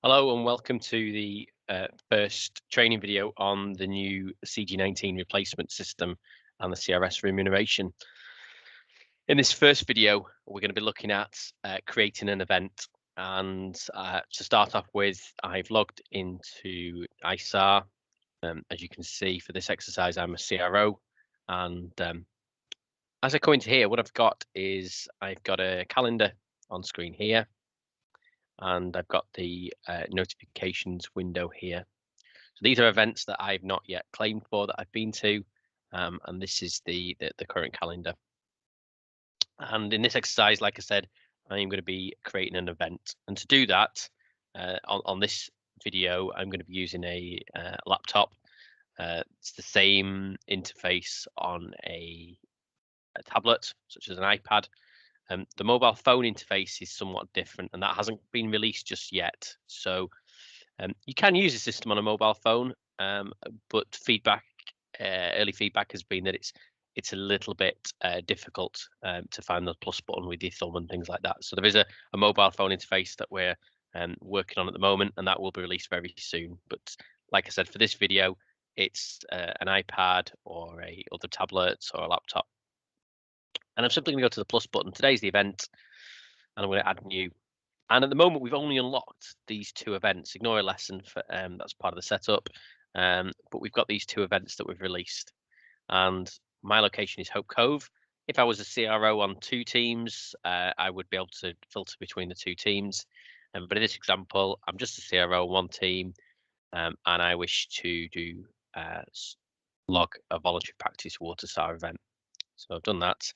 Hello and welcome to the first training video on the new CG19 replacement system and the CRS remuneration. In this first video, we're going to be looking at creating an event. And to start off with, I've logged into ISAR. As you can see, for this exercise, I'm a CRO. And as I come into here, what I've got is I've got a calendar on screen here. And I've got the notifications window here. So these are events that I've not yet claimed for that I've been to, and this is the current calendar. And in this exercise, like I said, I'm going to be creating an event. And to do that, on this video, I'm going to be using a laptop. It's the same interface on a tablet, such as an iPad. The mobile phone interface is somewhat different, and that hasn't been released just yet. So you can use the system on a mobile phone, but early feedback has been that it's a little bit difficult to find the plus button with your thumb and things like that. So there is a mobile phone interface that we're working on at the moment, and that will be released very soon. But like I said, for this video, it's an iPad or a other tablet or a laptop. And I'm simply going to go to the plus button. Today's the event, and I'm going to add new. And at the moment, we've only unlocked these two events. Ignore a lesson for that's part of the setup. But we've got these two events that we've released. And my location is Hope Cove. If I was a CRO on two teams, I would be able to filter between the two teams. But in this example, I'm just a CRO on one team, and I wish to do log a voluntary practice water event. So I've done that.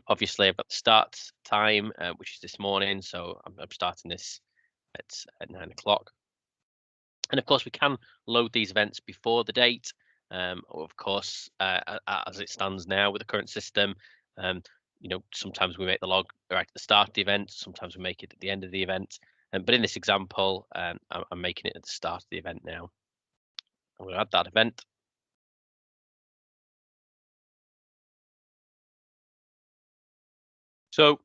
Obviously, I've got the start time, which is this morning, so I'm starting this at 9 o'clock. And of course, we can load these events before the date. Or of course, as it stands now with the current system, sometimes we make the log right at the start of the event, sometimes we make it at the end of the event. But in this example, I'm making it at the start of the event now. I'm going to add that event. So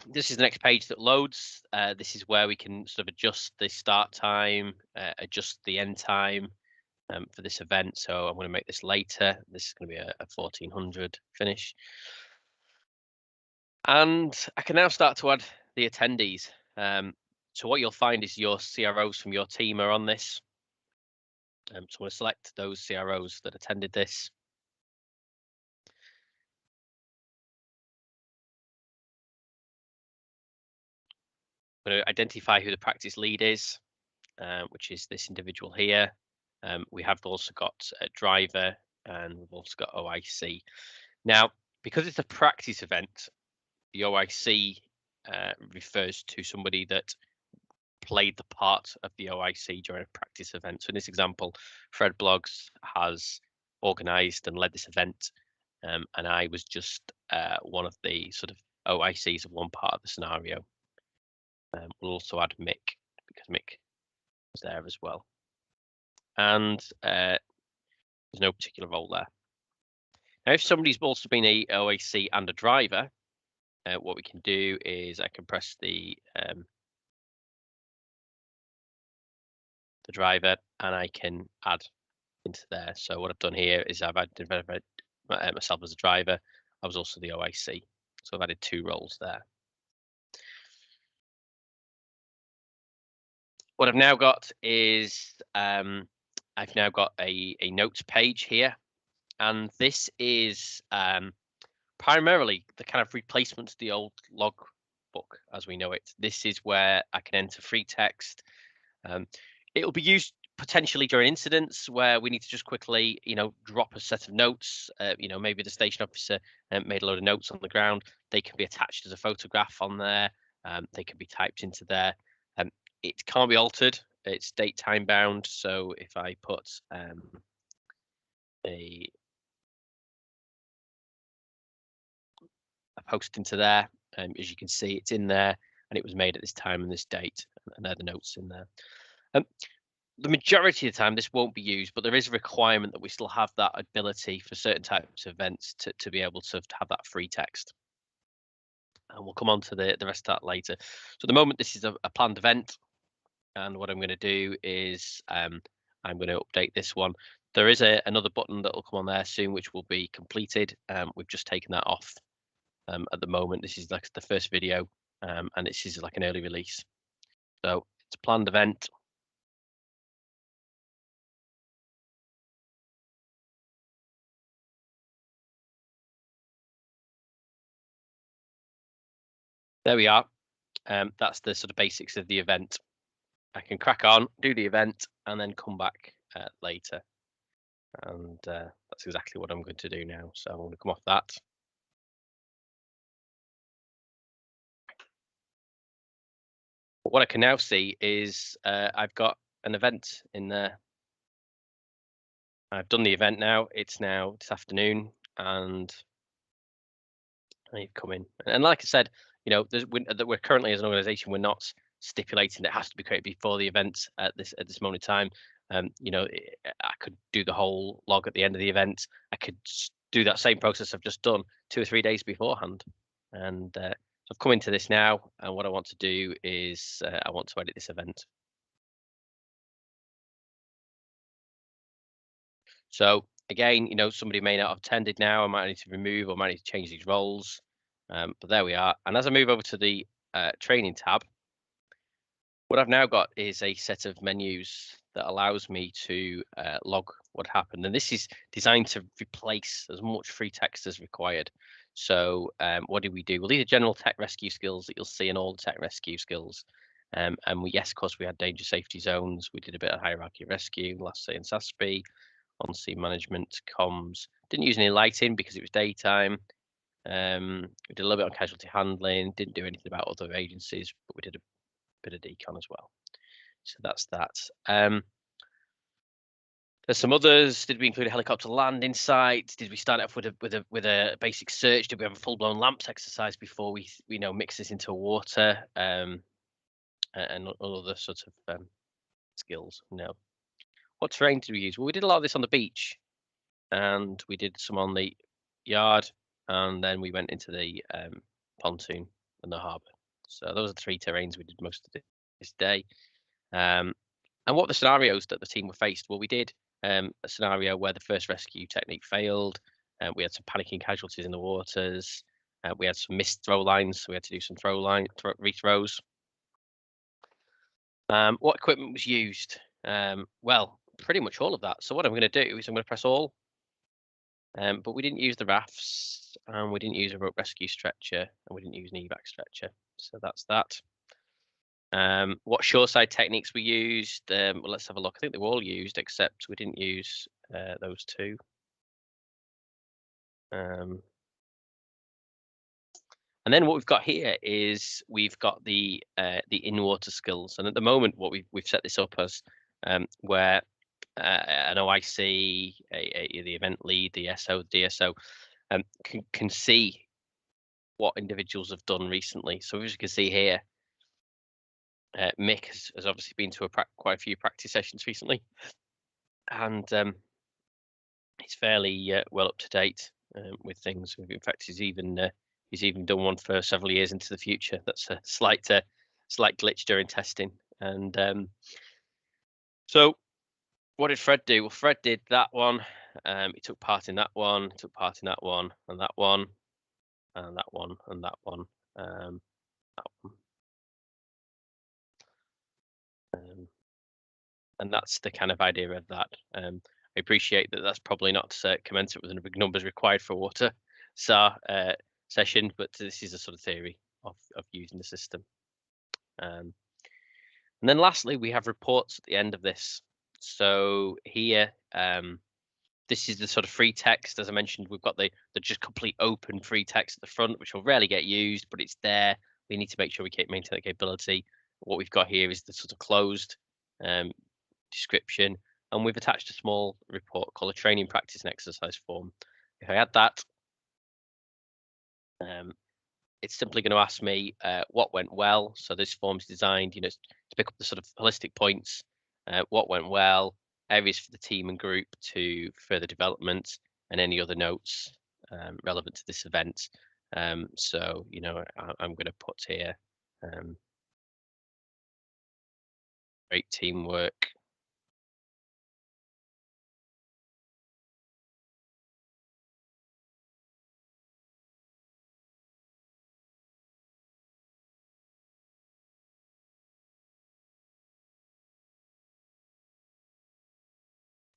this is the next page that loads. This is where we can sort of adjust the start time, adjust the end time for this event. So I'm going to make this later. This is going to be a 1400 finish. And I can now start to add the attendees. So what you'll find is your CROs from your team are on this. So I'm going to select those CROs that attended this. I'm going to identify who the practice lead is, which is this individual here. We have also got a driver, and we've also got OIC. Now, because it's a practice event, the OIC refers to somebody that played the part of the OIC during a practice event. So in this example, Fred Bloggs has organised and led this event, and I was just one of the sort of OICs of one part of the scenario. We'll also add Mick, because Mick was there as well. And there's no particular role there. Now, if somebody's also been a OIC and a driver, what we can do is I can press the driver and I can add into there. So what I've done here is I've identified myself as a driver. I was also the OIC. So I've added two roles there. What I've now got is I've now got a notes page here, and this is primarily the kind of replacement to the old log book as we know it. This is where I can enter free text. It will be used potentially during incidents where we need to just quickly, drop a set of notes. Maybe the station officer made a load of notes on the ground. They can be attached as a photograph on there. They can be typed into there. It can't be altered. It's date time bound. So if I put a post into there, as you can see, it's in there, and it was made at this time and this date, and they're the notes in there. The majority of the time this won't be used, but there is a requirement that we still have that ability for certain types of events to be able to have that free text. And we'll come on to the rest of that later. So at the moment, this is a planned event. And what I'm going to do is I'm going to update this one. There is another button that will come on there soon, which will be completed. We've just taken that off at the moment. This is like the first video, and this is like an early release. So it's a planned event. There we are. That's the sort of basics of the event. I can crack on, do the event, and then come back later. And that's exactly what I'm going to do now. So I'm going to come off that. What I can now see is I've got an event in there. I've done the event now. It's now this afternoon, and I've come in. And like I said, you know, we're currently as an organisation, we're not stipulating that it has to be created before the event at this moment in time. You know, I could do the whole log at the end of the event. I could do that same process I've just done 2 or 3 days beforehand. And so I've come into this now, and what I want to do is I want to edit this event. So again, you know, somebody may not have attended now. I might need to remove or might need to change these roles. But there we are. And as I move over to the training tab, what I've now got is a set of menus that allows me to log what happened. And this is designed to replace as much free text as required. So what did we do? Well, these are general tech rescue skills that you'll see in all the tech rescue skills. And yes, of course, we had danger safety zones. We did a bit of hierarchy rescue, last say in SASP, on sea management, comms. Didn't use any lighting because it was daytime. We did a little bit on casualty handling. Didn't do anything about other agencies, but we did a bit of decon as well. So that's that. There's some others. Did we include a helicopter landing site? Did we start off with a basic search? Did we have a full-blown lamps exercise before we mix this into water? And all other sorts of skills. No. What terrain did we use? Well, we did a lot of this on the beach, and we did some on the yard, and then we went into the pontoon and the harbour. So those are 3 terrains we did most of this day. And what were the scenarios that the team were faced? Well, we did a scenario where the first rescue technique failed. We had some panicking casualties in the waters. We had some missed throw lines, so we had to do some rethrows. What equipment was used? Well, pretty much all of that. So what I'm going to do is I'm going to press all. But we didn't use the rafts, and we didn't use a rope rescue stretcher, and we didn't use an evac stretcher. So that's that. What shoreside techniques we used? Well, let's have a look. I think they were all used, except we didn't use those 2. And then what we've got here is we've got the in-water skills, and at the moment, what we've set this up as where an OIC, the event lead, the SO, DSO, can see what individuals have done recently. So as you can see here, Mick has obviously been to quite a few practice sessions recently, and he's fairly well up to date with things. In fact, he's even done one for several years into the future. That's a slight glitch during testing. And so what did Fred do? Well, Fred did that one. He took part in that one, took part in that one, and that one, and that one, and that one. That one. And that's the kind of idea of that. I appreciate that that's probably not commensurate with the big numbers required for a water SAR session, but this is a sort of theory of using the system. And then lastly, we have reports at the end of this. So here, this is the sort of free text. As I mentioned, we've got the just complete open free text at the front, which will rarely get used, but it's there. We need to make sure we maintain that capability. What we've got here is the sort of closed description, and we've attached a small report called a training practice and exercise form. If I add that, it's simply going to ask me what went well. So this form is designed, you know, to pick up the sort of holistic points, what went well, areas for the team and group to further development, and any other notes relevant to this event. So, you know, I'm going to put here Great teamwork.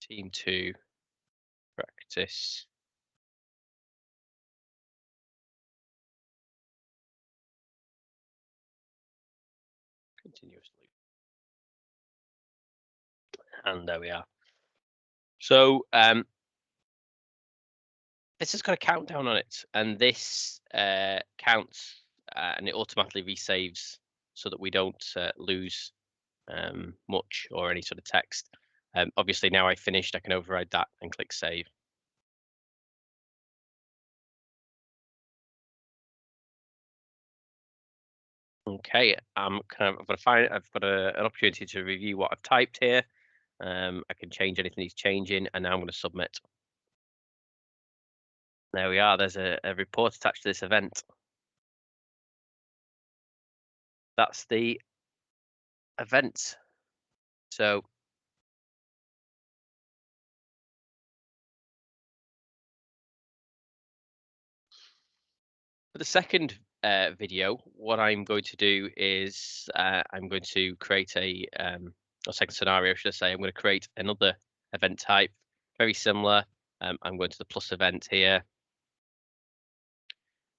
Team 2 practice. Continuously. And there we are. So this has got a countdown on it, and this counts and it automatically resaves so that we don't lose much or any sort of text. Obviously, now I finished, I can override that and click save. Okay, I've got an opportunity to review what I've typed here. I can change anything he's changing, and now I'm going to submit. There we are. There's a report attached to this event. That's the event. So for the second video, what I'm going to do is I'm going to create a second scenario, should I say. I'm going to create another event type, very similar. I'm going to the plus event here.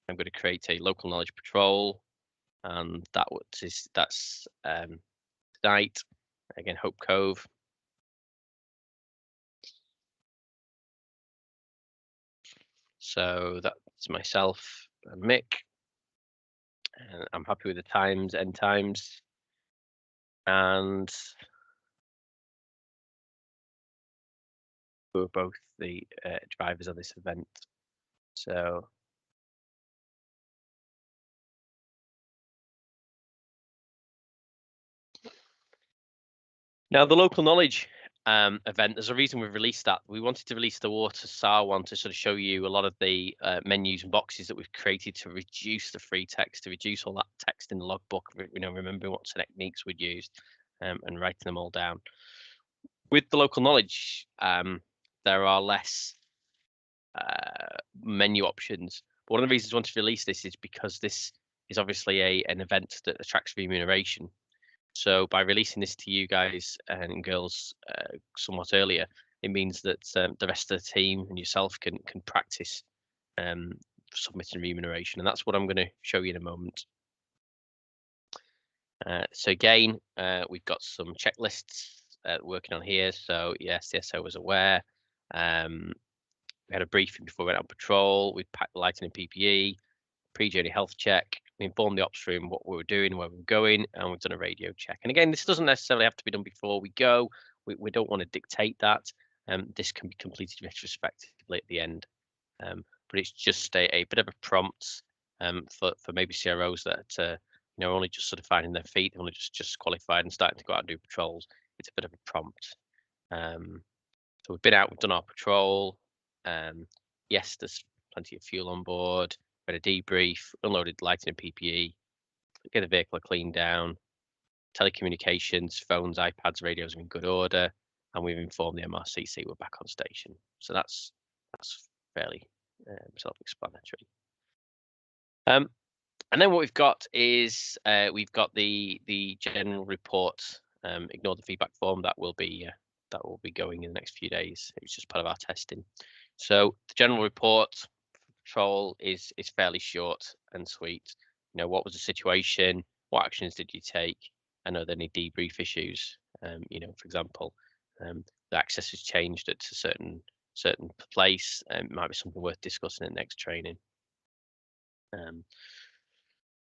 I'm going to create a local knowledge patrol, and that's tonight. Again, Hope Cove. So that's myself and Mick. And I'm happy with the times, end times, and we're both the drivers of this event. So now the local knowledge event, there's a reason we've released that. We wanted to release the water SAR one to sort of show you a lot of the menus and boxes that we've created to reduce the free text, to reduce all that text in the logbook, remembering what techniques we'd used and writing them all down. With the local knowledge, there are less menu options. But one of the reasons I wanted to release this is because this is obviously an event that attracts remuneration. So by releasing this to you guys and girls somewhat earlier, it means that the rest of the team and yourself can practice submitting remuneration, and that's what I'm going to show you in a moment. So again, we've got some checklists working on here. So yes, the SO was aware. We had a briefing before we went on patrol. We packed the lighting and PPE, pre-journey health check. We informed the ops room what we were doing, where we were going, and we've done a radio check. And again, this doesn't necessarily have to be done before we go. We don't want to dictate that. This can be completed retrospectively at the end. But it's just a bit of a prompt for maybe CROs that only just sort of finding their feet, only just qualified and starting to go out and do patrols. It's a bit of a prompt. So we've been out, we've done our patrol. Yes, there's plenty of fuel on board. We had a debrief, unloaded lighting and PPE, get the vehicle cleaned down, telecommunications, phones, iPads, radios are in good order, and we've informed the MRCC we're back on station. So that's fairly self-explanatory. And then what we've got is we've got the general report. Ignore the feedback form, that will be going in the next few days. It was just part of our testing. So the general report patrol is fairly short and sweet. What was the situation? What actions did you take? And are there any debrief issues? For example, the access has changed at a certain place, and it might be something worth discussing in the next training.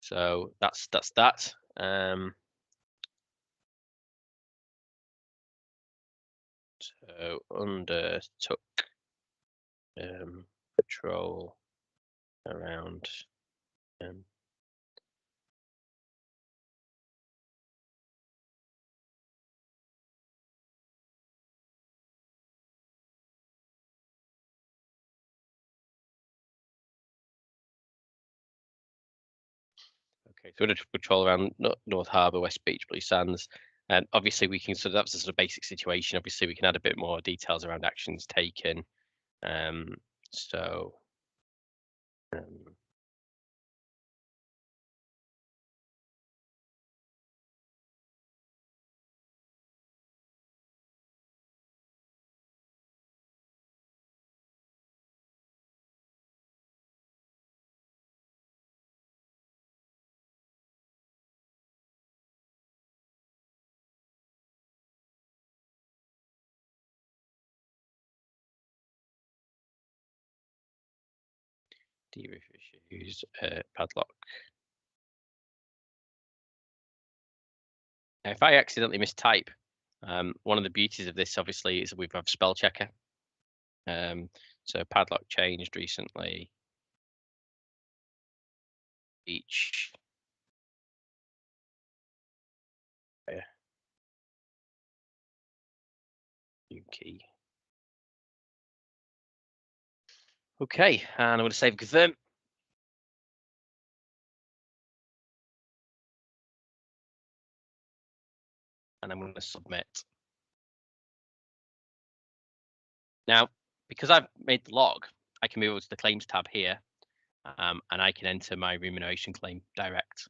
So that's that. So undertook patrol around okay, so undertook patrol around North Harbour, West Beach, Blue Sands. And obviously we can, so that's the sort of basic situation. Obviously we can add a bit more details around actions taken. So debrief issues, padlock. Now, if I accidentally mistype, one of the beauties of this obviously is we have spell checker. So padlock changed recently. Each new key. Okay, and I'm going to save and confirm. And I'm going to submit. Now, because I've made the log, I can move over to the claims tab here, and I can enter my remuneration claim direct.